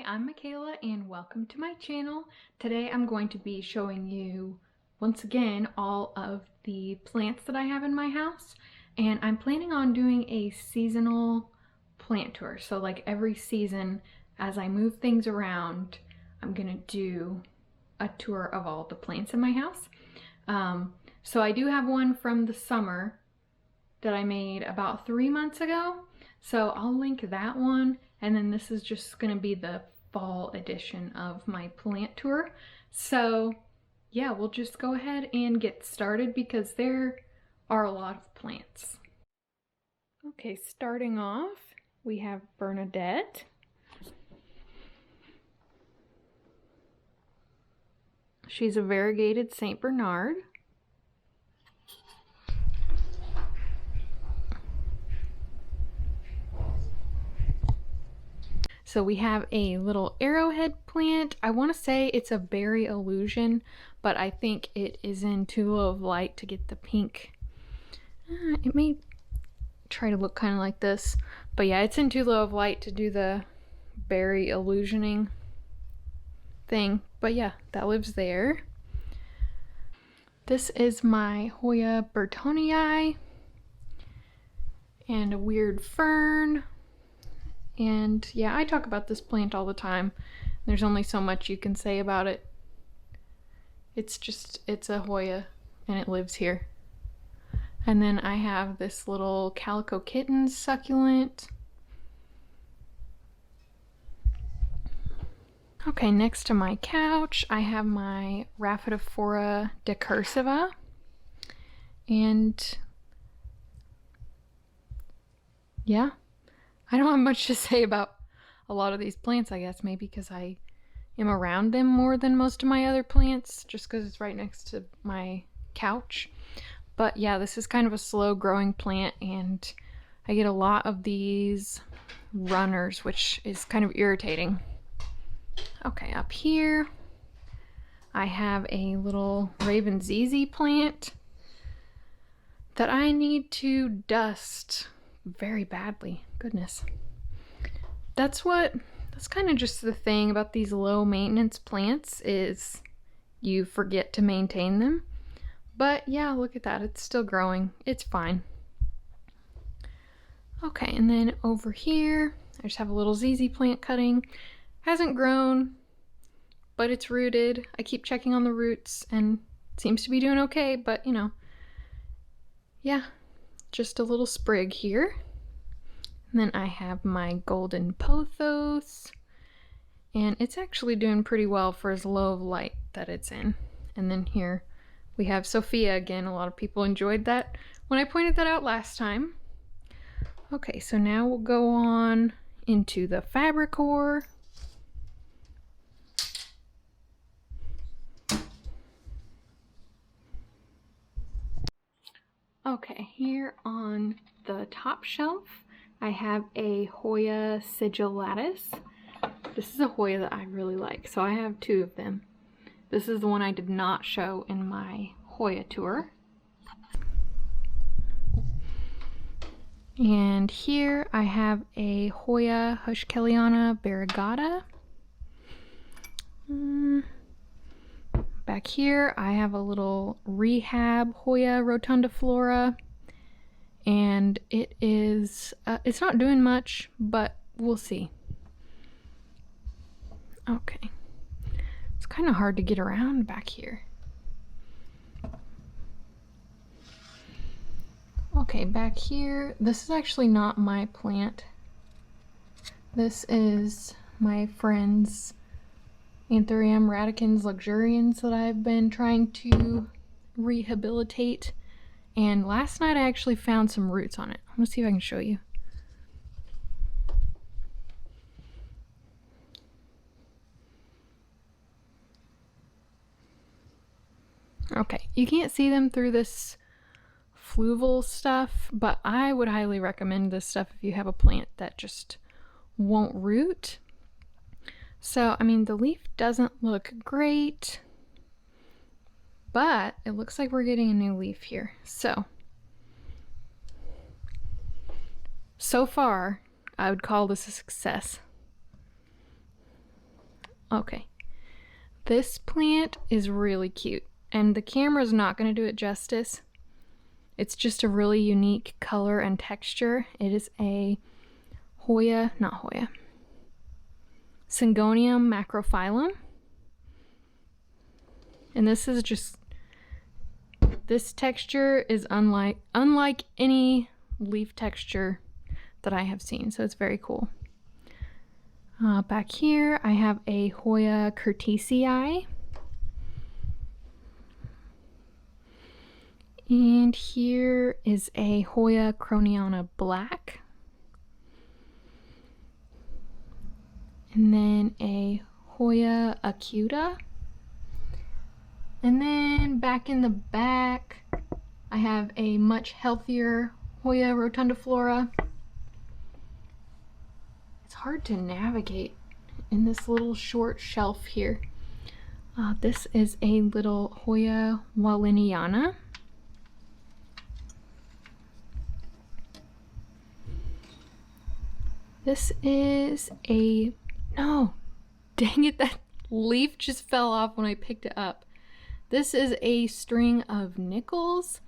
I'm Michaela and welcome to my channel. Today I'm going to be showing you once again all of the plants that I have in my house, and I'm planning on doing a seasonal plant tour. So like every season as I move things around, I'm gonna do a tour of all the plants in my house. So I do have one from the summer that I made about 3 months ago. So I'll link that one, and then this is just gonna be the fall edition of my plant tour. So yeah, we'll just go ahead and get started because there are a lot of plants. Okay, starting off, we have Bernadette. She's a variegated St. Bernard. So we have a little arrowhead plant. I want to say it's a berry illusion, but I think it is in too low of light to get the pink. It may try to look kind of like this, but yeah, it's in too low of light to do the berry illusioning thing. But yeah, that lives there. This is my Hoya Bertoni Eye and a weird fern. And yeah, I talk about this plant all the time. There's only so much you can say about it. It's a Hoya and it lives here. And then I have this little Calico Kittens succulent. Okay, next to my couch, I have my Raphitophora De Cursiva. And yeah, I don't have much to say about a lot of these plants, I guess, maybe because I am around them more than most of my other plants, just because it's right next to my couch. But yeah, this is kind of a slow growing plant, and I get a lot of these runners, which is kind of irritating. Okay, up here, I have a little Raven ZZ plant that I need to dust very badly. Goodness. That's kind of just the thing about these low maintenance plants, is you forget to maintain them. But yeah, look at that, it's still growing. It's fine. Okay, and then over here, I just have a little ZZ plant cutting. Hasn't grown, but it's rooted. I keep checking on the roots and it seems to be doing okay, but you know, yeah, just a little sprig here. And then I have my golden pothos, and it's actually doing pretty well for as low of light that it's in. And then here we have Sophia again. A lot of people enjoyed that when I pointed that out last time. Okay, so now we'll go on into the Fabricor. Okay, here on the top shelf, I have a Hoya Sigilatus. This is a Hoya that I really like, so I have two of them. This is the one I did not show in my Hoya tour. And here I have a Hoya Hushkeliana variegata. Back here I have a little rehab Hoya rotundiflora. And it is, it's not doing much, but we'll see. Okay. It's kind of hard to get around back here. Okay, back here, this is actually not my plant. This is my friend's Anthurium radicans luxurians that I've been trying to rehabilitate. And last night I actually found some roots on it. I'm gonna see if I can show you. Okay, you can't see them through this fluval stuff, but I would highly recommend this stuff if you have a plant that just won't root. So, I mean, the leaf doesn't look great, but it looks like we're getting a new leaf here. So far, I would call this a success. Okay. This plant is really cute, and the camera's not going to do it justice. It's just a really unique color and texture. It is a Syngonium Macrophylum. And this texture is unlike any leaf texture that I have seen, so it's very cool. Back here I have a Hoya Bertoni Eye. And here is a Hoya Croniana Black. And then a Hoya Acuta. And then back in the back, I have a much healthier Hoya rotundiflora. It's hard to navigate in this little short shelf here. This is a little Hoya Linearis. This is a, no, dang it, that leaf just fell off when I picked it up. This is a string of nickels,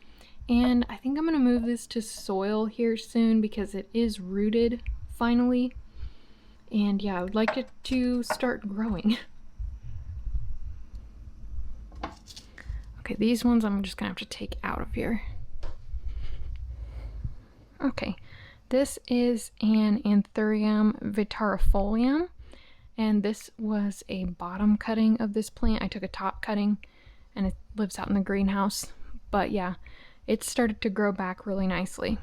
and I think I'm going to move this to soil here soon because it is rooted finally. And yeah, I would like it to start growing. Okay, these ones I'm just gonna have to take out of here. Okay, this is an Anthurium Vitarifolium, and this was a bottom cutting of this plant. I took a top cutting, and it lives out in the greenhouse. But yeah, it started to grow back really nicely.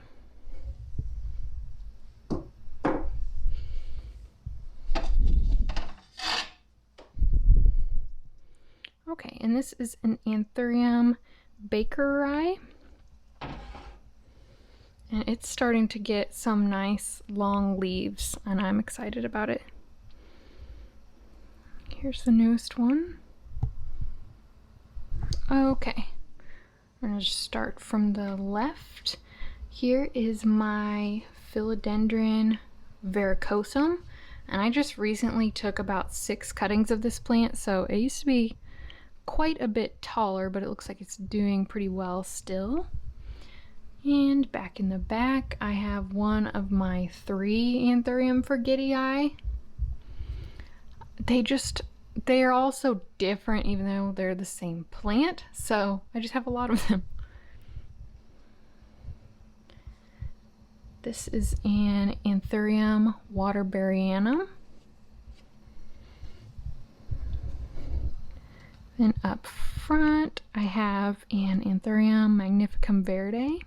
Okay, and this is an Anthurium Bakeri, and it's starting to get some nice long leaves, and I'm excited about it. Here's the newest one. Okay, I'm going to start from the left. Here is my Philodendron Varicosum, and I just recently took about 6 cuttings of this plant, so it used to be quite a bit taller, but it looks like it's doing pretty well still. And back in the back, I have one of my 3 Anthurium Vitarifolium. They are all so different even though they're the same plant, so I just have a lot of them. This is an Anthurium Waterburyana. Then up front, I have an Anthurium Magnificum Verde.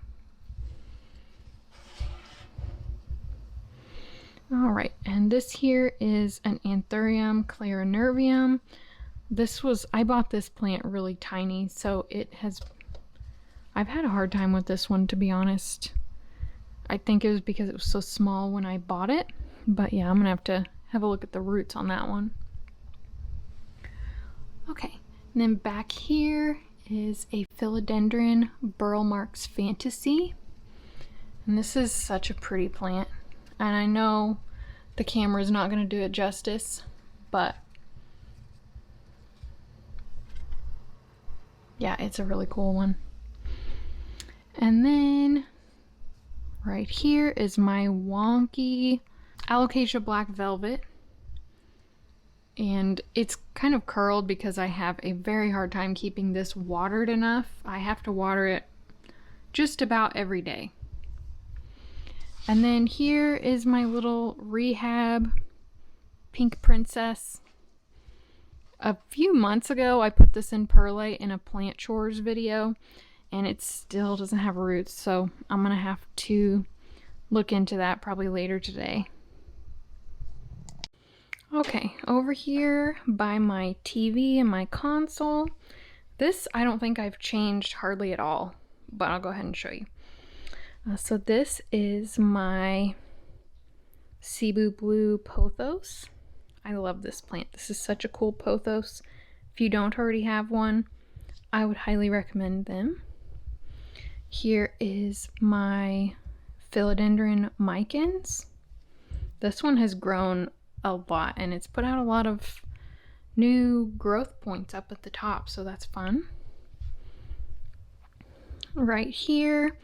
Alright, and this here is an Anthurium Clarinervium. I bought this plant really tiny, so I've had a hard time with this one, to be honest. I think it was because it was so small when I bought it, but yeah, I'm gonna have a look at the roots on that one. Okay. And then back here is a Philodendron Burl Marks Fantasy. And this is such a pretty plant. And I know the camera is not going to do it justice, but yeah, it's a really cool one. And then right here is my wonky Alocasia Black Velvet. And it's kind of curled because I have a very hard time keeping this watered enough. I have to water it just about every day. And then here is my little rehab Pink Princess. A few months ago, I put this in perlite in a plant chores video, and it still doesn't have roots, so I'm gonna have to look into that probably later today. Okay, over here by my TV and my console, this I don't think I've changed hardly at all, but I'll go ahead and show you. So this is my Cebu Blue Pothos. I love this plant. This is such a cool pothos. If you don't already have one, I would highly recommend them. Here is my Philodendron Micans. This one has grown a lot, and it's put out a lot of new growth points up at the top, so that's fun. Right here,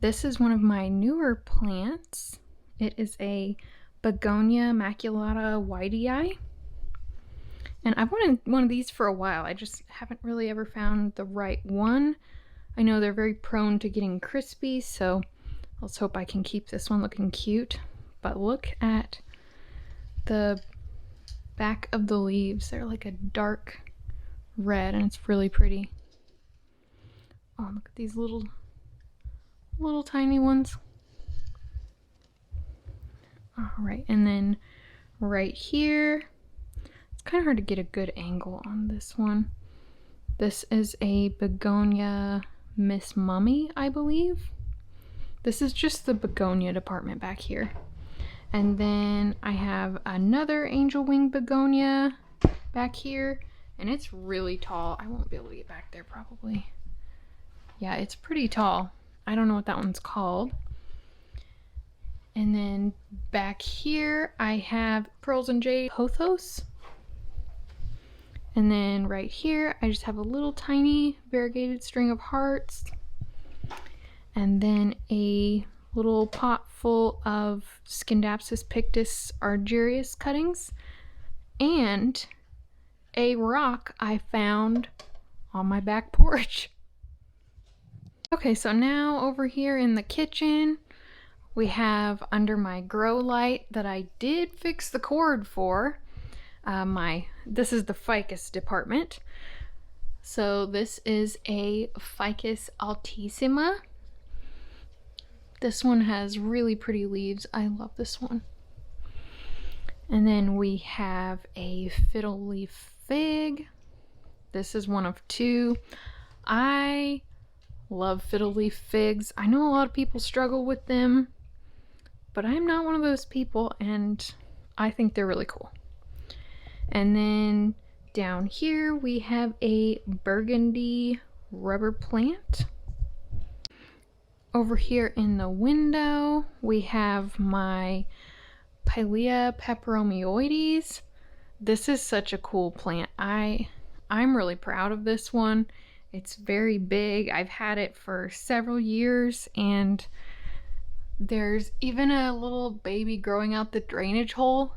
this is one of my newer plants. It is a Begonia Maculata Ydi. And I've wanted one of these for a while. I just haven't really ever found the right one. I know they're very prone to getting crispy, so let's hope I can keep this one looking cute. But look at the back of the leaves. They're like a dark red, and it's really pretty. Oh, look at these little tiny ones. All right, and then right here, it's kind of hard to get a good angle on this one. This is a Begonia Miss Mummy, I believe. This is just the begonia department back here. And then I have another angel wing begonia back here, and it's really tall. I won't be able to get back there probably. Yeah, it's pretty tall. I don't know what that one's called. And then back here I have Pearls and Jade Pothos. And then right here I just have a little tiny variegated string of hearts. And then a little pot full of Scindapsus pictus argyrius cuttings. And a rock I found on my back porch. Okay, so now over here in the kitchen, we have under my grow light that I did fix the cord for. This is the ficus department. So this is a Ficus Altissima. This one has really pretty leaves. I love this one. And then we have a Fiddle Leaf Fig. This is one of two. I love Fiddle Leaf Figs. I know a lot of people struggle with them, but I'm not one of those people, and I think they're really cool. And then down here we have a burgundy rubber plant. Over here in the window we have my Paliya Peperomioides. This is such a cool plant. I'm really proud of this one. It's very big. I've had it for several years, and there's even a little baby growing out the drainage hole.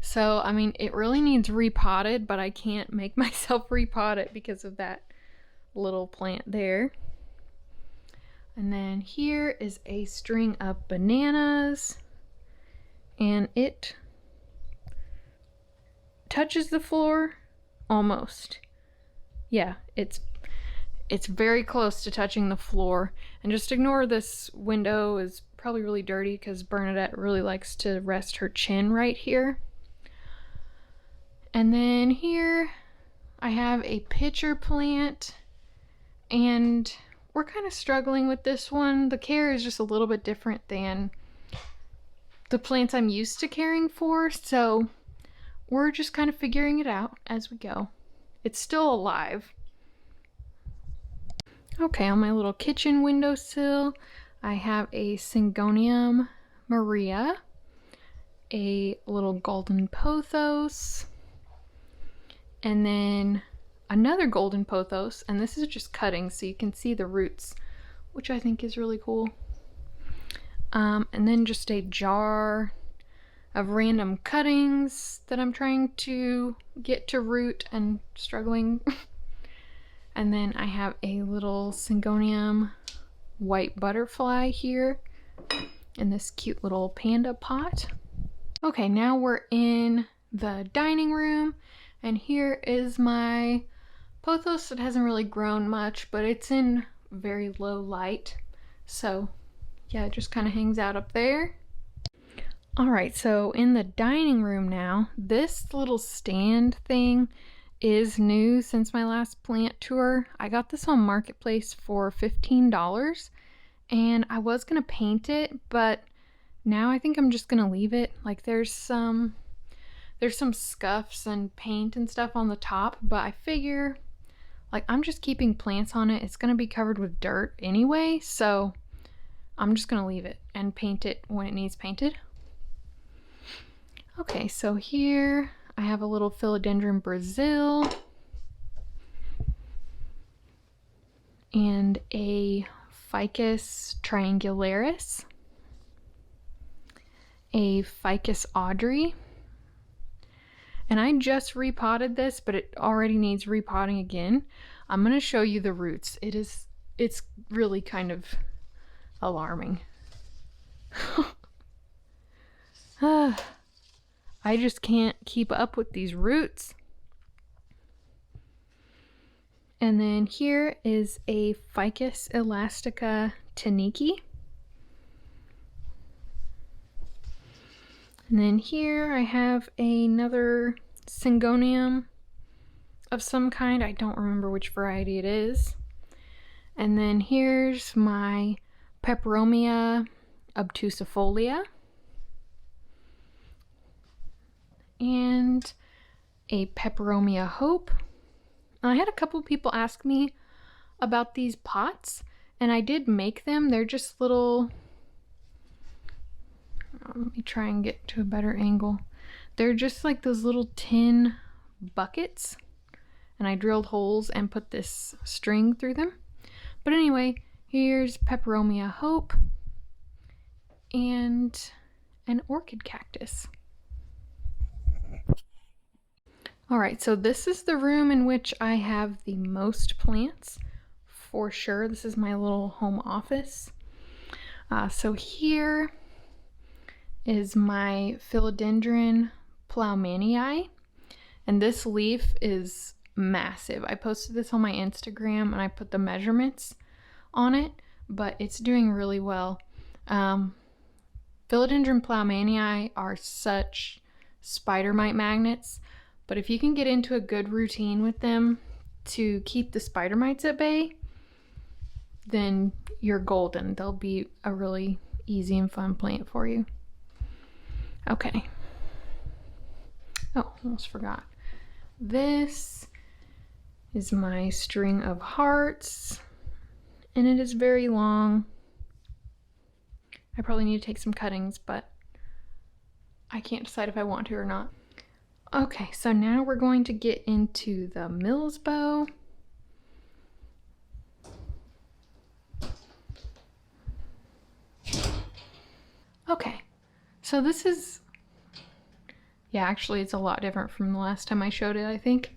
So, I mean, it really needs repotted, but I can't make myself repot it because of that little plant there. And then here is a string of bananas, and it touches the floor almost. Yeah, it's very close to touching the floor. And just ignore this window is probably really dirty because Bernadette really likes to rest her chin right here. And then here I have a pitcher plant, and we're kind of struggling with this one. The care is just a little bit different than the plants I'm used to caring for, so we're just kind of figuring it out as we go. It's still alive. Okay, on my little kitchen windowsill, I have a Syngonium Aurea, a little golden pothos, and then another golden pothos, and this is just cuttings so you can see the roots, which I think is really cool. And then just a jar of random cuttings that I'm trying to get to root and struggling. And then I have a little Syngonium white butterfly here in this cute little panda pot. Okay, now we're in the dining room, and here is my pothos that hasn't really grown much, but it's in very low light. So yeah, it just kind of hangs out up there. Alright, so in the dining room now, this little stand thing is new since my last plant tour. I got this on Marketplace for $15, and I was gonna paint it, but now I think I'm just gonna leave it. Like there's some scuffs and paint and stuff on the top, but I figure like I'm just keeping plants on it. It's gonna be covered with dirt anyway, so I'm just gonna leave it and paint it when it needs painted. Okay, so here I have a little Philodendron Brazil and a Ficus triangularis, a Ficus Audrey, and I just repotted this, but it already needs repotting again. I'm going to show you the roots. It's really kind of alarming. I just can't keep up with these roots. And then here is a Ficus elastica taniki. And then here I have another Syngonium of some kind. I don't remember which variety it is. And then here's my Peperomia obtusifolia. And a Peperomia hope. I had a couple people ask me about these pots, and I did make them. They're just little, let me try and get to a better angle. They're just like those little tin buckets, and I drilled holes and put this string through them. But anyway, here's Peperomia hope and an orchid cactus. Alright, so this is the room in which I have the most plants, for sure. This is my little home office. So here is my Philodendron Plum, and this leaf is massive. I posted this on my Instagram and I put the measurements on it, but it's doing really well. Philodendron Plum are such spider mite magnets. But if you can get into a good routine with them to keep the spider mites at bay, then you're golden. They'll be a really easy and fun plant for you. Okay. Oh, almost forgot. This is my string of hearts, and it is very long. I probably need to take some cuttings, but I can't decide if I want to or not. Okay, so now we're going to get into the Mills bow. Okay, so this is, yeah, actually it's a lot different from the last time I showed it, I think.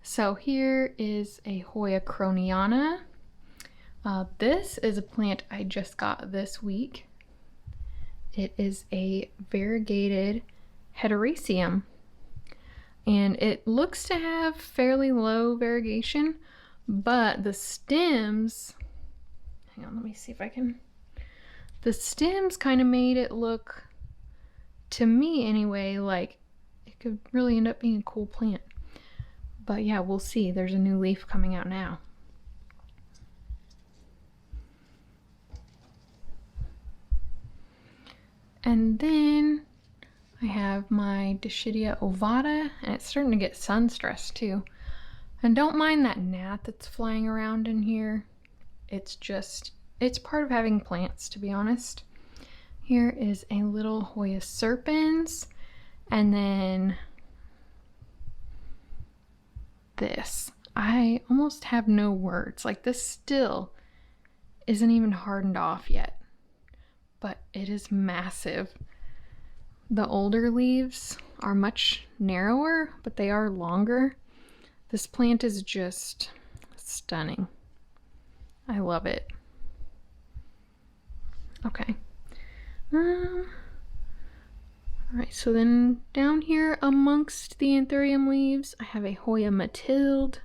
So here is a Hoya Croniana. This is a plant I just got this week. It is a variegated heteroecium. And it looks to have fairly low variegation, but the stems, hang on, let me see if I can, the stems kind of made it look, to me anyway, like it could really end up being a cool plant. But yeah, we'll see. There's a new leaf coming out now. And then I have my Deschetia Ovata, and it's starting to get sun stressed too. And don't mind that gnat that's flying around in here. It's part of having plants, to be honest. Here is a little Hoya serpens, and then this. I almost have no words. Like, this still isn't even hardened off yet, but it is massive. The older leaves are much narrower, but they are longer. This plant is just stunning. I love it. Okay. Alright, so then down here amongst the Anthurium leaves, I have a Hoya Matilde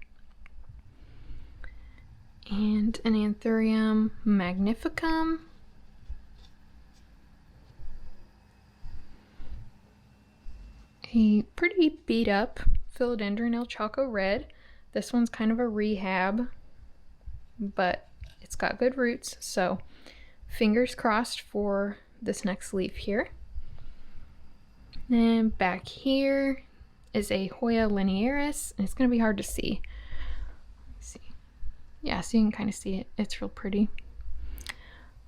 and an Anthurium Magnificum. A pretty beat up Philodendron El Chaco Red. This one's kind of a rehab, but it's got good roots, so fingers crossed for this next leaf here. And back here is a Hoya Linearis, and it's going to be hard to see. Let's see. Yeah, so you can kind of see it. It's real pretty.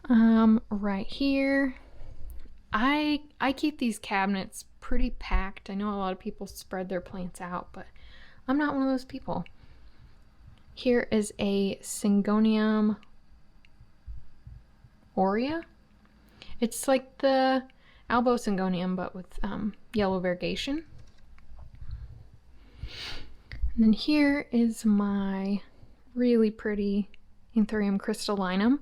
Right here I keep these cabinets pretty packed. I know a lot of people spread their plants out, but I'm not one of those people. Here is a Syngonium Aurea. It's like the Albo Syngonium, but with yellow variegation. And then here is my really pretty Anthurium crystallinum.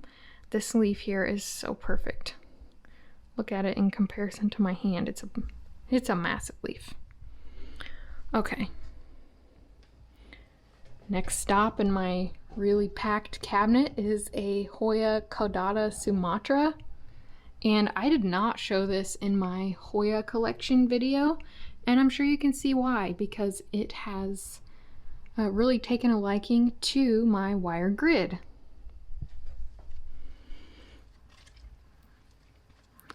This leaf here is so perfect. Look at it in comparison to my hand. It's a massive leaf. Okay. Next stop in my really packed cabinet is a Hoya Caudata Sumatra. And I did not show this in my Hoya collection video, and I'm sure you can see why, because it has really taken a liking to my wire grid.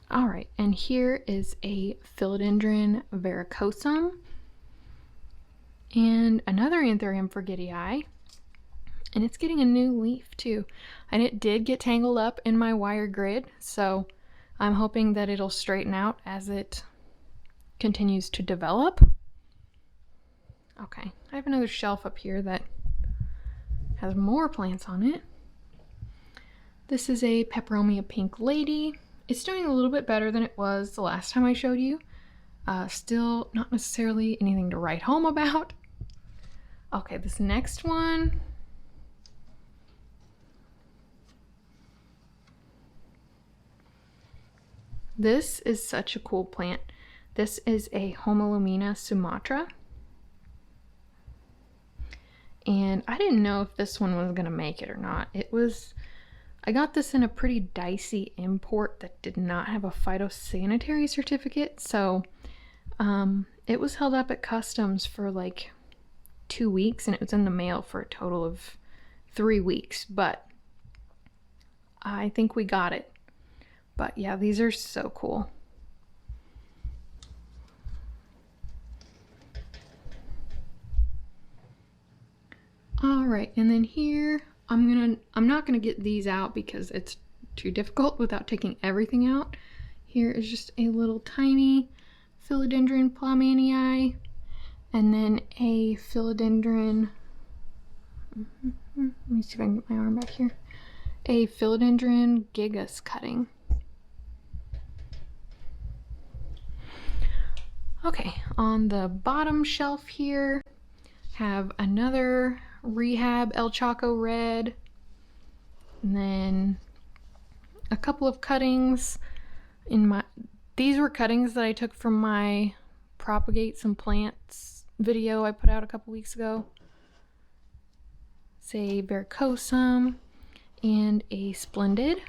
All right, and here is a Philodendron Varicosum and another Anthurium Eye, and it's getting a new leaf too. And it did get tangled up in my wire grid, so I'm hoping that it'll straighten out as it continues to develop. Okay, I have another shelf up here that has more plants on it. This is a Peperomia pink lady. It's doing a little bit better than it was the last time I showed you. Still not necessarily anything to write home about. Okay, this next one. This is such a cool plant. This is a Homolomina Sumatra. And I didn't know if this one was gonna make it or not. I got this in a pretty dicey import that did not have a phytosanitary certificate, so it was held up at customs for like 2 weeks, and it was in the mail for a total of 3 weeks, but I think we got it. But yeah, these are so cool. All right, and then here I'm not gonna get these out because it's too difficult without taking everything out. Here is just a little tiny Philodendron Plum, and then a Philodendron. Let me see if I can get my arm back here. A Philodendron gigas cutting. Okay, on the bottom shelf here, have another Rehab El Chaco Red, and then a couple of cuttings these were cuttings that I took from my Propagate Some Plants video I put out a couple weeks ago. It's a Varicosum and a Splendid.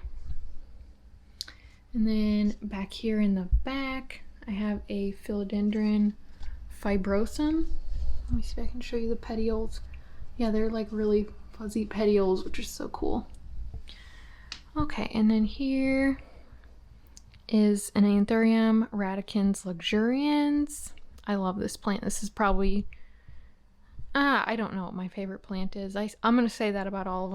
And then back here in the back, I have a Philodendron Fibrosum. Let me see if I can show you the petioles. Yeah, they're like really fuzzy petioles, which is so cool. Okay, and then here is an Anthurium radicans luxurians. I love this plant. This is probably, I don't know what my favorite plant is. I'm going to say that about all of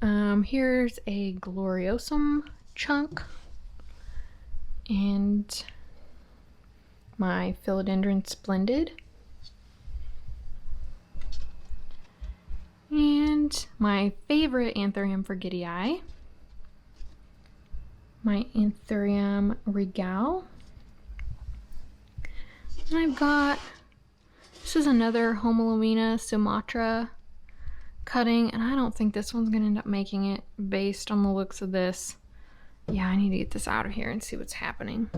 them. Here's a Gloriosum chunk. And my Philodendron Splendid. And my favorite Anthurium Eye, my Antherium Regal. And I've got, this is another Homolomina Sumatra cutting, and I don't think this one's gonna end up making it based on the looks of this. Yeah, I need to get this out of here and see what's happening.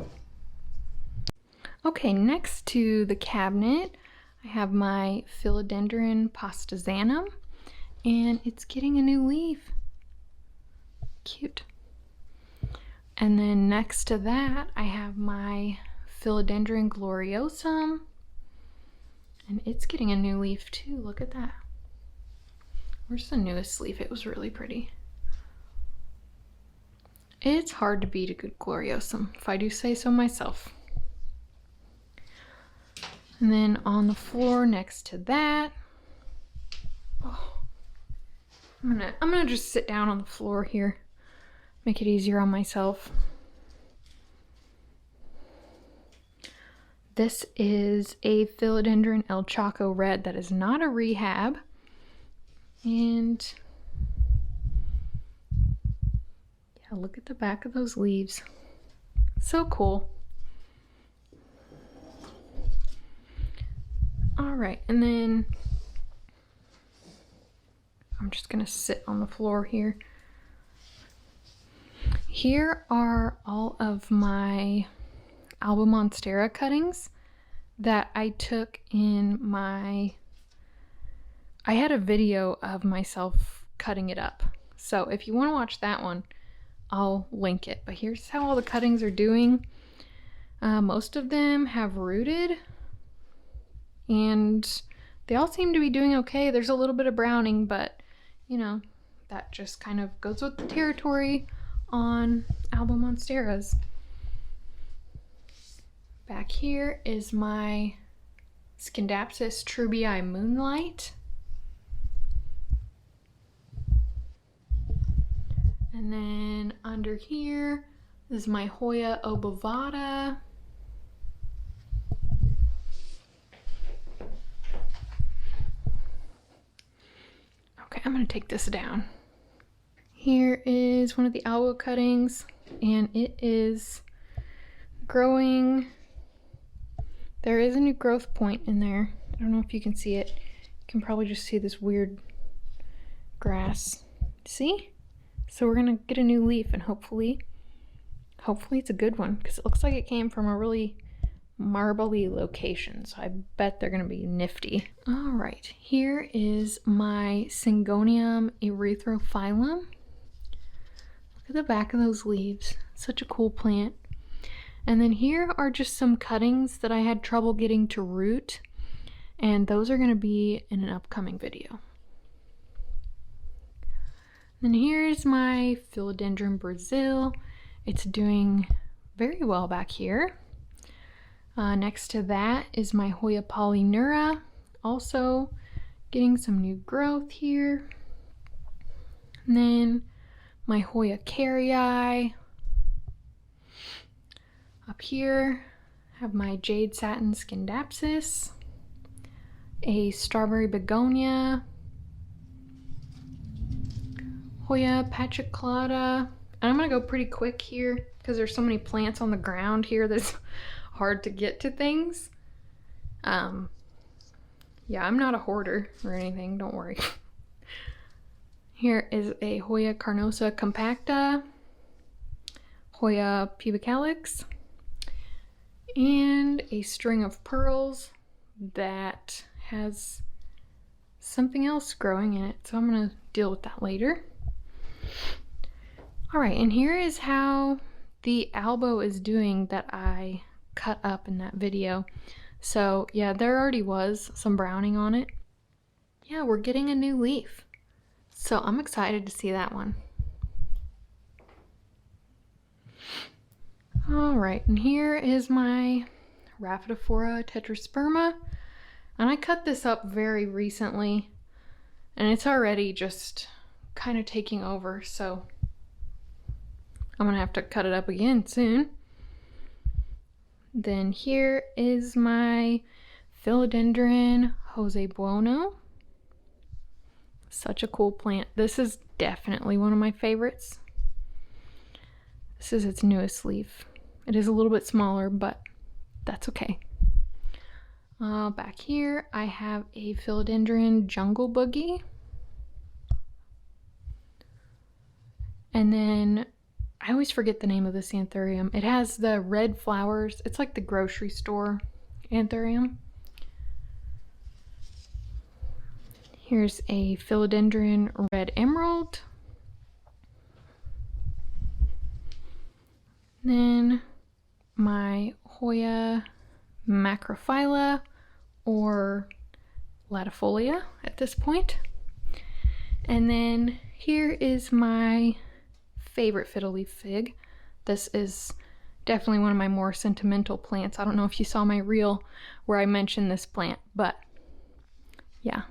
Okay, next to the cabinet, I have my Philodendron Postazanum, and it's getting a new leaf. Cute. And then next to that, I have my Philodendron Gloriosum, and it's getting a new leaf too. Look at that. Where's the newest leaf? It was really pretty. It's hard to beat a good Gloriosum, if I do say so myself. And then on the floor next to that, I'm gonna just sit down on the floor here, make it easier on myself. This is a Philodendron El Chaco Red that is not a rehab. And yeah, look at the back of those leaves. So cool. All right, and then I'm just gonna sit on the floor here. Here are all of my Alba Monstera cuttings that I took in my, I had a video of myself cutting it up. So if you want to watch that one, I'll link it. But here's how all the cuttings are doing. Most of them have rooted and they all seem to be doing okay. There's a little bit of browning, but you know, that just kind of goes with the territory on Alba Monsteras. Back here is my Scindapsus Trubii Moonlight. And then under here is my Hoya Obovata. Okay, I'm gonna take this down. Here is one of the Alba cuttings, and it is growing. There is a new growth point in there. I don't know if you can see it. You can probably just see this weird grass. See? So we're gonna get a new leaf, and hopefully it's a good one, because it looks like it came from a really marbly location, so I bet they're gonna be nifty. All right, here is my Syngonium Erythrophyllum. Look at the back of those leaves. Such a cool plant. And then here are just some cuttings that I had trouble getting to root, and those are gonna be in an upcoming video. Then here's my Philodendron Brazil. It's doing very well back here. Next to that is my Hoya Polynura, also getting some new growth here. And then my Hoya Carrii. Up here, I have my Jade Satin Scindapsus, a Strawberry Begonia, Hoya Maculata. And I'm gonna go pretty quick here because there's so many plants on the ground here that it's hard to get to things. Yeah, I'm not a hoarder or anything, don't worry. Here is a Hoya Carnosa Compacta, Hoya Pubicalix, and a string of pearls that has something else growing in it, so I'm gonna deal with that later. All right, and here is how the Albo is doing that I cut up in that video. So yeah, there already was some browning on it. Yeah, we're getting a new leaf. So I'm excited to see that one. All right, and here is my Raphitophora Tetrasperma. And I cut this up very recently, and it's already just kind of taking over, so I'm gonna have to cut it up again soon. Then here is my Philodendron Jose Buono. Such a cool plant. This is definitely one of my favorites. This is its newest leaf. It is a little bit smaller, but that's okay. Back here I have a Philodendron Jungle Boogie. And then I always forget the name of this anthurium. It has the red flowers. It's like the grocery store anthurium. Here's a Philodendron Red Emerald. Then my Hoya Macrophylum, or latifolia at this point. And then here is my favorite Fiddle Leaf Fig. This is definitely one of my more sentimental plants. I don't know if you saw my reel where I mentioned this plant, but yeah,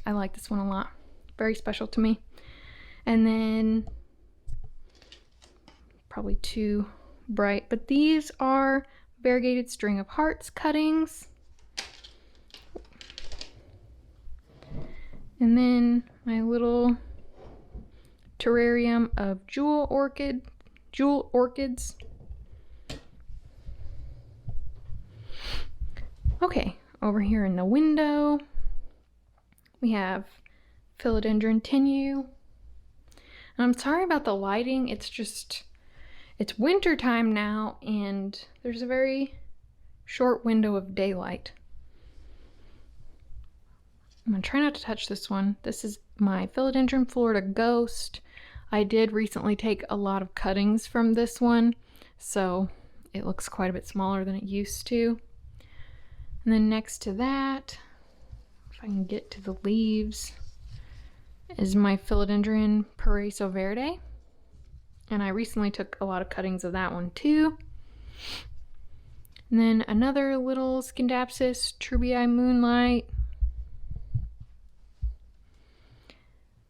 I like this one a lot. Very special to me. And then probably too bright, but these are variegated string of hearts cuttings. And then my little terrarium of jewel orchids. Okay, over here in the window, we have Philodendron tenue. And I'm sorry about the lighting, it's winter time now and there's a very short window of daylight. I'm gonna try not to touch this one. This is my Philodendron Florida Ghost. I did recently take a lot of cuttings from this one, so it looks quite a bit smaller than it used to. And then next to that, if I can get to the leaves, is my Philodendron Paraiso Verde. And I recently took a lot of cuttings of that one too. And then another little Scindapsus Trubii Moonlight.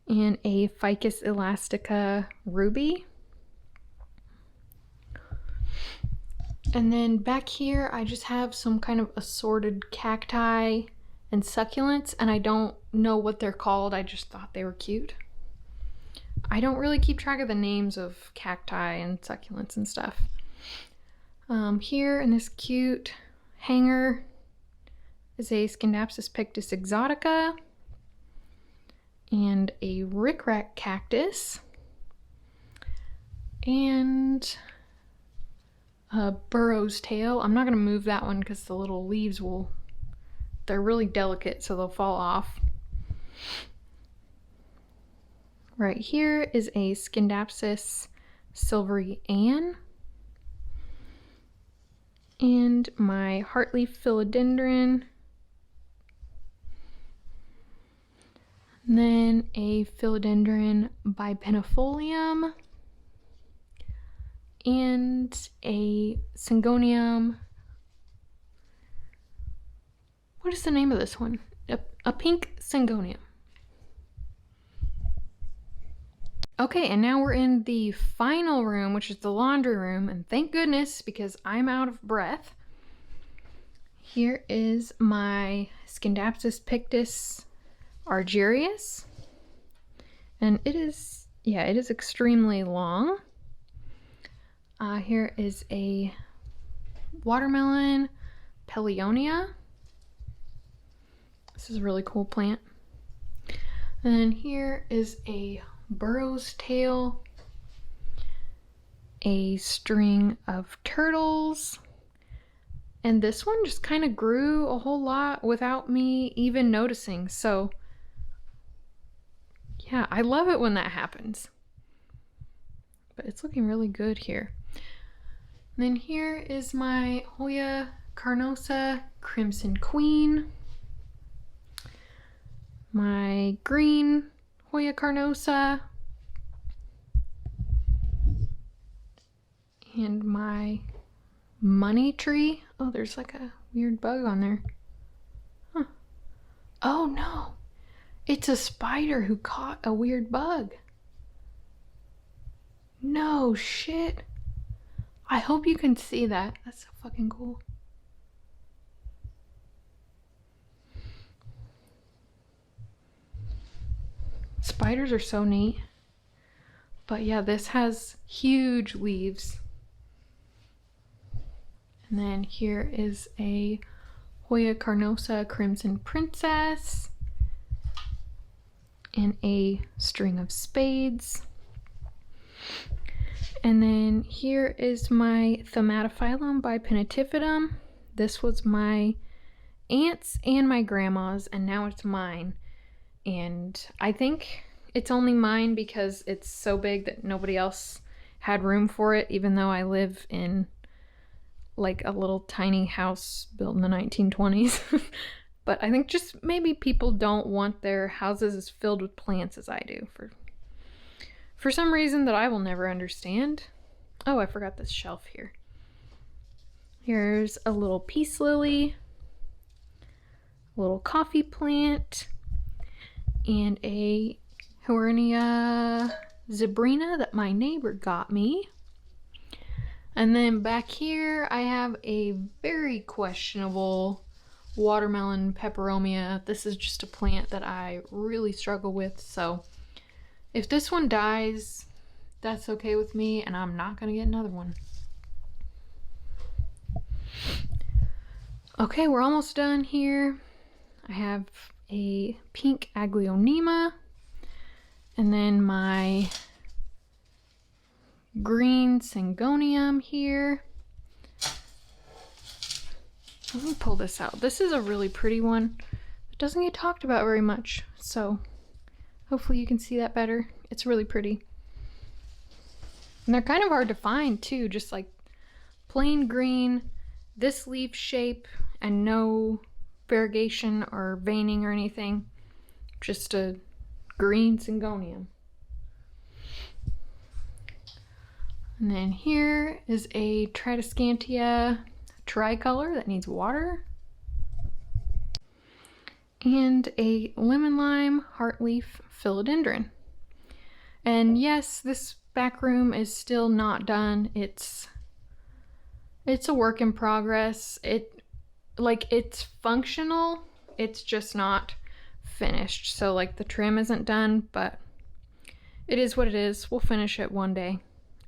And a Ficus Elastica Ruby. And then back here I just have some kind of assorted cacti and succulents, and I don't know what they're called, I just thought they were cute. I don't really keep track of the names of cacti and succulents and stuff. Here in this cute hanger is a Scindapsus Pictus Exotica and a Rickrack Cactus and a Burrow's Tail. I'm not going to move that one because the little leaves they're really delicate, so they'll fall off. Right here is a Scindapsus Silvery Ann and my Heartleaf Philodendron. And then a Philodendron Bipennifolium and a Syngonium. What is the name of this one? A pink Syngonium. Okay, and now we're in the final room, which is the laundry room, and thank goodness because I'm out of breath. Here is my Scindapsus Pictus Argyrius, and it is extremely long. Here is a watermelon Pelionia. This is a really cool plant. And here is a Burrow's Tail, a string of turtles, and this one just kind of grew a whole lot without me even noticing. So yeah, I love it when that happens. But it's looking really good here. And then here is my Hoya Carnosa Crimson Queen, my green Hoya Carnosa, and my money tree. Oh, there's like a weird bug on there. Huh. Oh no, it's a spider who caught a weird bug. No shit. I hope you can see that. That's so fucking cool. Spiders are so neat. But yeah, this has huge leaves. And then here is a Hoya Carnosa Crimson Princess and a string of spades. And then here is my Thaumatophyllum Bipennifidum. This was my aunt's and my grandma's, and now it's mine. And I think it's only mine because it's so big that nobody else had room for it, even though I live in like a little tiny house built in the 1920s. But I think just maybe people don't want their houses as filled with plants as I do for some reason that I will never understand. Oh, I forgot this shelf here. Here's a little peace lily, a little coffee plant, and a Huernia zebrina that my neighbor got me. And then back here I have a very questionable watermelon peperomia. This is just a plant that I really struggle with, so if this one dies, that's okay with me, and I'm not gonna get another one. Okay, we're almost done here. I have a pink aglaonema, and then my green syngonium here. Let me pull this out. This is a really pretty one. It doesn't get talked about very much, so hopefully you can see that better. It's really pretty. And they're kind of hard to find too, just like plain green, this leaf shape, and no variegation or veining or anything. Just a green syngonium. And then here is a Tradescantia tricolor that needs water. And a lemon lime heartleaf philodendron. And yes, this back room is still not done. It's a work in progress. It's functional, it's just not finished. So like the trim isn't done, but it is what it is. We'll finish it one day.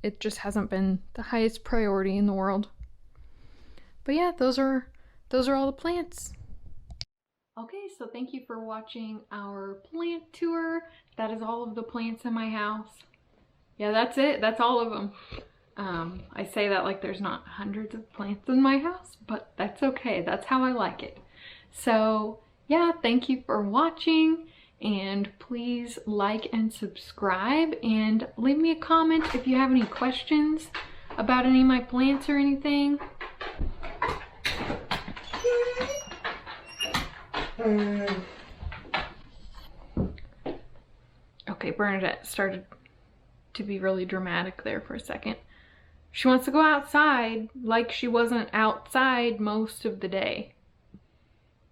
It just hasn't been the highest priority in the world. But yeah, those are all the plants. Okay, so thank you for watching our plant tour. That is all of the plants in my house. Yeah, that's it. That's all of them. I say that like there's not hundreds of plants in my house, but that's okay. That's how I like it. So yeah, thank you for watching, and please like and subscribe, and leave me a comment if you have any questions about any of my plants or anything. Okay, Bernadette started to be really dramatic there for a second. She wants to go outside like she wasn't outside most of the day.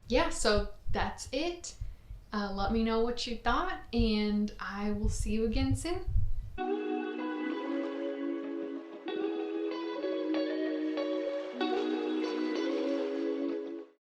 Yeah, so that's it. Let me know what you thought, and I will see you again soon.